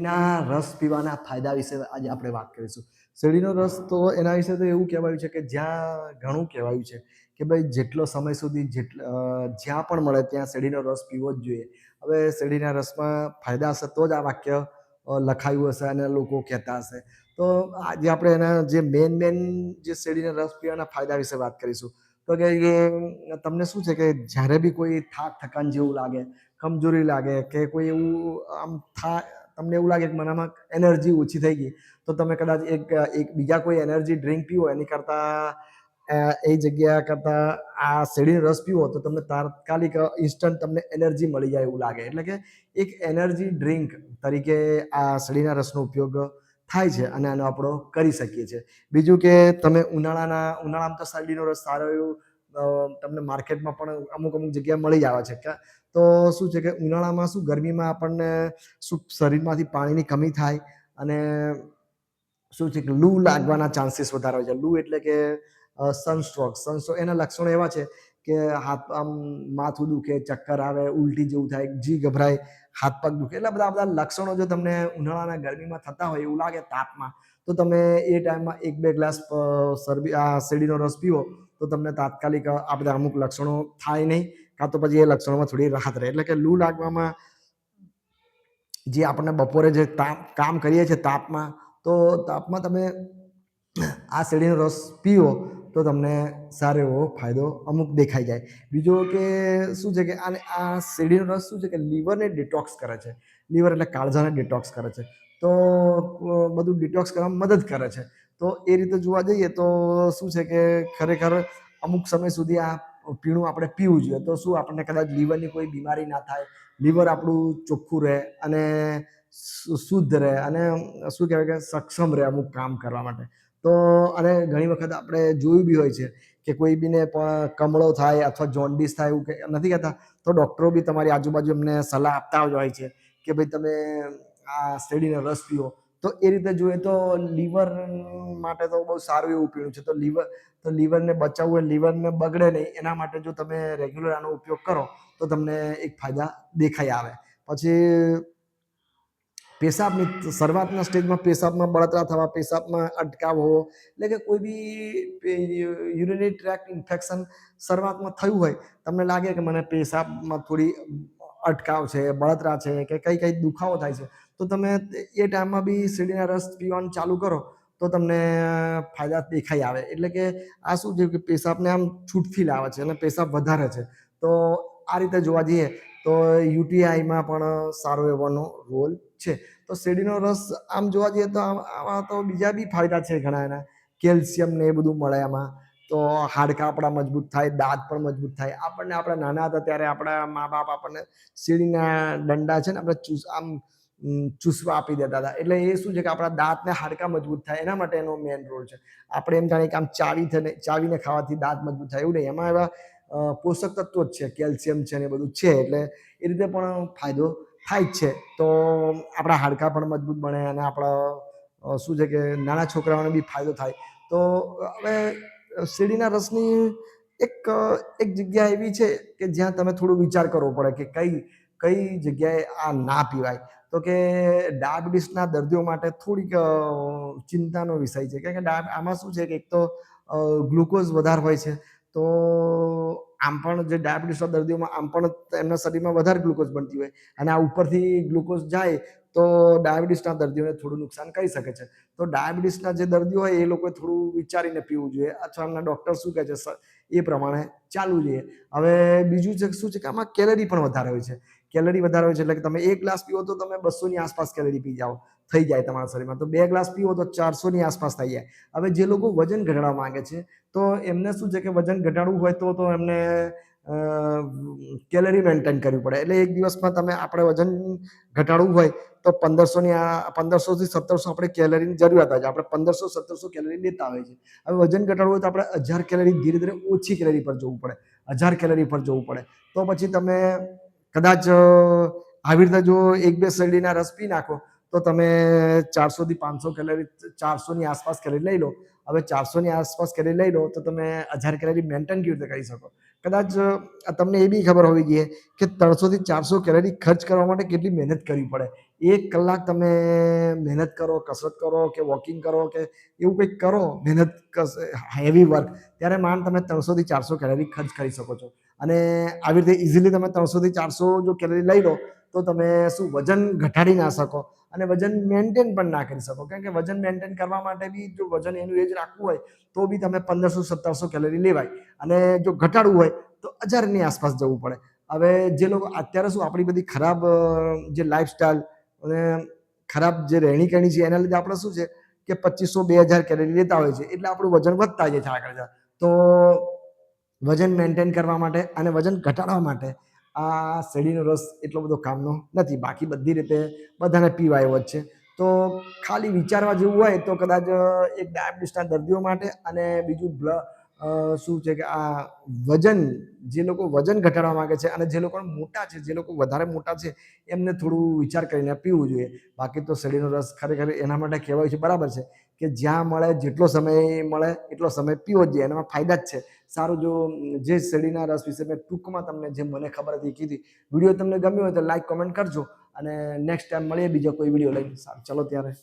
શેરડીના રસ પીવાના ફાયદા વિશે આજે આપણે વાત કરીશું. શેરડીનો રસ તો એના વિશે તો એવું કહેવાયું છે કે જ્યાં ઘણું કહેવાયું છે કે ભાઈ જેટલો સમય સુધી જ્યાં પણ મળે ત્યાં શેરડીનો રસ પીવો જ જોઈએ. હવે શેરડીના રસમાં ફાયદા હશે તો જ આ વાક્ય લખાયું હશે અને લોકો કહેતા હશે. તો આજે આપણે એના જે મેન જે શેરડીના રસ પીવાના ફાયદા વિશે વાત કરીશું. તો કે તમને શું છે કે જ્યારે બી કોઈ થકાન જેવું લાગે, કમજોરી લાગે કે કોઈ એવું આમ તમને એવું લાગે કે મનામાં એનર્જી ઓછી થઈ ગઈ, તો તમે કદાચ એક બીજા કોઈ એનર્જી ડ્રિંક પીવો એની કરતાં એ જગ્યા કરતાં આ શેરડીનો રસ પીવો તો તમને તાત્કાલિક ઇન્સ્ટન્ટ તમને એનર્જી મળી જાય એવું લાગે. એટલે કે એક એનર્જી ડ્રિંક તરીકે આ શેરડીના રસનો ઉપયોગ થાય છે અને આનો આપણો કરી શકીએ છીએ. બીજું કે તમે ઉનાળામાં તો શેરડીનો રસ સારો એવું તમને માર્કેટમાં પણ અમુક જગ્યાએ મળી આવે છે. તો શું છે કે ઉનાળામાં શું ગરમીમાં આપણને શું શરીરમાંથી પાણીની કમી થાય અને શું છે કે લૂ લાગવાના ચાન્સીસ વધારે હોય છે. લૂ એટલે કે સનસ્ટ્રોક એના લક્ષણો એવા છે કે આમ માથું દુખે, ચક્કર આવે, ઉલટી જેવું થાય, જી ગભરાય, હાથ પગ દુખે, એટલે બધા લક્ષણો જો તમને ઉનાળાના ગરમીમાં થતા હોય એવું લાગે તાપમાં, તો તમે એ ટાઈમમાં 1-2 ગ્લાસ શેરડીનો રસ પીવો તો તમને તાત્કાલિક આ બધા અમુક લક્ષણો થાય નહીં, કાં તો પછી એ લક્ષણોમાં થોડી રાહત રહે. એટલે કે લૂ લાગવામાં જે આપણને બપોરે જે કામ કરીએ છીએ તાપમાં તમે આ શેરડીનો રસ પીવો તો તમને સારો એવો ફાયદો અમુક દેખાઈ જાય. બીજો કે શું છે કે આ શેરડીનો રસ શું છે કે લીવરને ડિટોક્સ કરે છે. લીવર એટલે કાળજાને ડિટોક્સ કરે છે. તો બધું ડિટોક્સ કરવામાં મદદ કરે છે. તો એ રીતે જોવા જઈએ તો શું છે કે ખરેખર અમુક સમય સુધી આ પીણું આપણે પીવું જોઈએ. તો શું આપણને કદાચ લીવરની કોઈ બીમારી ના થાય, લીવર આપણું ચોખ્ખું રહે અને શુદ્ધ રહે અને શું કહેવાય કે સક્ષમ રહે અમુક કામ કરવા માટે. તો અને ઘણી વખત આપણે જોયું બી હોય છે કે કોઈ બીને પણ કમળો થાય અથવા જોન્ડિસ થાય એવું કે નથી કહેતા, તો ડૉક્ટરો બી તમારી આજુબાજુ એમને સલાહ આપતા જ હોય છે કે ભાઈ તમે આ શેરડીનો રસ પીવો. તો એ રીતે જોઈએ તો લીવર માટે તો બહુ સારું એવું પીણું છે. તો લીવરને બચાવવું હોય, લીવરને બગડે નહીં એના માટે જો તમે રેગ્યુલર આનો ઉપયોગ કરો તો તમને એક ફાયદા દેખાઈ આવે. પછી પેશાબની શરૂઆતના સ્ટેજમાં પેશાબમાં બળતરા થવા, પેશાબમાં અટકાવ હોવો, એટલે કે કોઈ બી યુરિનરી ટ્રેક્ટ ઇન્ફેક્શન શરૂઆતમાં થયું હોય, તમને લાગે કે મને પેશાબમાં થોડી અટકાવ છે, બળતરા છે કે કઈ દુખાવો થાય છે, તો તમે એ ટાઈમમાં બી શેરડીના રસ પીવાનું ચાલુ કરો તો તમને ફાયદા દેખાઈ આવે. એટલે કે આ શું છે કે પેશાબને આમ છૂટથી લાવે છે અને પેશાબ વધારે છે. તો આ રીતે જોવા જઈએ તો યુટીઆઈમાં પણ સારો એવાનો રોલ છે. તો શેરડીનો રસ આમ જોવા જઈએ તો આમાં તો બીજા બી ફાયદા છે ઘણા એના. કેલ્શિયમ ને એ બધું મળે એમાં. તો હાડકાં આપણા મજબૂત થાય, દાંત પણ મજબૂત થાય. આપણને આપણા નાના હતા ત્યારે આપણા મા બાપ આપણને શેરડીના દંડા છે ને આપણે આમ ચૂસવા આપી દેતા હતા. એટલે એ શું છે કે આપણા દાંતને હાડકાં મજબૂત થાય એના માટે એનો મેઇન રોલ છે. આપણે એમ જાણીએ કે આમ ચાવીને ખાવાથી દાંત મજબૂત થાય એવું નહીં. એમાં એવા પોષક તત્વો જ છે, કેલ્શિયમ છે ને એ બધું છે. એટલે એ રીતે પણ ફાયદો થાય જ છે. તો આપણા હાડકાં પણ મજબૂત બને અને આપણા શું છે કે નાના છોકરાઓને બી ફાયદો થાય. તો હવે શેરડીના રસની એક જગ્યા એવી છે કે જ્યાં તમે થોડું વિચાર કરવો પડે કે કઈ જગ્યાએ આ ના પીવાય. તો કે ડાયાબિટીસના દર્દીઓ માટે થોડીક ચિંતાનો વિષય છે. કારણ કે આમાં શું છે કે એક તો ગ્લુકોઝ વધારે હોય છે. તો આમ પણ જે ડાયાબિટીસના દર્દીઓમાં આમ પણ એમના શરીરમાં વધારે ગ્લુકોઝ બનતી હોય અને આ ઉપરથી ગ્લુકોઝ જાય તો ડાયાબિટીસના દર્દીઓને થોડું નુકસાન કરી શકે છે. તો ડાયાબિટીસના જે દર્દીઓ હોય એ લોકોએ થોડું વિચારીને પીવું જોઈએ અથવા એમના ડૉક્ટર શું કહે છે એ પ્રમાણે ચાલવું જોઈએ. હવે બીજું છે શું છે કે આમાં કેલરી પણ વધારે હોય છે. કેલરી વધારે હોય છે એટલે કે તમે 1 ગ્લાસ પીવો તો તમે 200ની આસપાસ કેલરી થઈ જાય તમારા શરીરમાં. તો 2 ગ્લાસ પીવો તો 400ની આસપાસ થઈ જાય. હવે જે લોકો વજન ઘટાડવા માંગે છે તો એમને શું છે કે વજન ઘટાડવું હોય તો એમને કેલરી મેન્ટેન કરવી પડે. એટલે એક દિવસમાં આપણે વજન ઘટાડવું હોય તો 1500થી 1700 આપણે કેલરીની જરૂરિયાત હોય છે. આપણે 1500-1700 કેલરી લેતા હોય છે. હવે વજન ઘટાડવું હોય તો આપણે 1000 કેલરી ધીરે ધીરે ઓછી કેલરી પર જવું પડે. 1000 કેલરી પર જવું પડે. તો પછી તમે કદાચ આવી રીતે જો 1-2 શેરડીના રસ પી નાખો તો તમે 400થી 500 કેલરી, 400ની આસપાસ કેલરી લઈ લો. હવે 400ની આસપાસ કેલરી લઈ લો તો તમે 1000 કેલરી મેન્ટેન કેવી રીતે કરી શકો? કદાચ તમને એ બી ખબર હોવી જોઈએ કે 300થી 400 કેલરી ખર્ચ કરવા માટે કેટલી મહેનત કરવી પડે. 1 કલાક તમે મહેનત કરો, કસરત કરો કે વોકિંગ કરો કે એવું કંઈક કરો, મહેનત હેવી વર્ક, ત્યારે માંડ તમે 300 થી 400 કેલરી ખર્ચ કરી શકો છો. અને આવી રીતે ઇઝીલી તમે 300 થી 400 જો કેલરી લઈ લો તો તમે શું વજન ઘટાડી ના શકો અને વજન મેન્ટેન પણ ના કરી શકો. કારણ કે વજન મેન્ટેન કરવા માટે બી જો વજન એનું એ જ રાખવું હોય તો બી તમે 1500-1700 કેલરી લેવાય અને જો ઘટાડવું હોય તો 1000ની આસપાસ જવું પડે. હવે જે લોકો અત્યારે શું આપણી બધી ખરાબ જે લાઈફસ્ટાઈલ અને ખરાબ જે રહેણી કહેણી છે એના લીધે આપણે શું છે કે 2500-2000 કેલરી લેતા હોય છે એટલે આપણું વજન વધતા જાય છે આગળ. તો વજન મેન્ટેન કરવા માટે અને વજન ઘટાડવા માટે આ શેરડીનો રસ એટલો બધો કામનો નથી. બાકી બધી રીતે બધાને પીવા એવો જ છે. તો ખાલી વિચારવા જેવું હોય તો કદાચ એક ડાયાબિટીસના દર્દીઓ માટે અને બીજું શું છે કે આ વજન જે લોકો વજન ઘટાડવા માંગે છે અને જે લોકો મોટા છે, જે લોકો વધારે મોટા છે એમને થોડું વિચાર કરીને પીવું જોઈએ. બાકી તો શેરડીનો રસ ખરેખર એના માટે કહેવાય છે બરાબર છે કે જ્યાં મળે જેટલો સમય મળે એટલો સમય પીવો જ જોઈએ. એનામાં ફાયદા જ છે. સારું, જો જે શેરડીના રસ વિશે મેં ટૂંકમાં તમને જે મને ખબર હતી કીધી. વિડીયો તમને ગમ્યો હોય તો લાઈક કોમેન્ટ કરજો અને નેક્સ્ટ ટાઈમ મળીએ બીજો કોઈ વિડીયો લઈને. સારું, ચલો ત્યારે.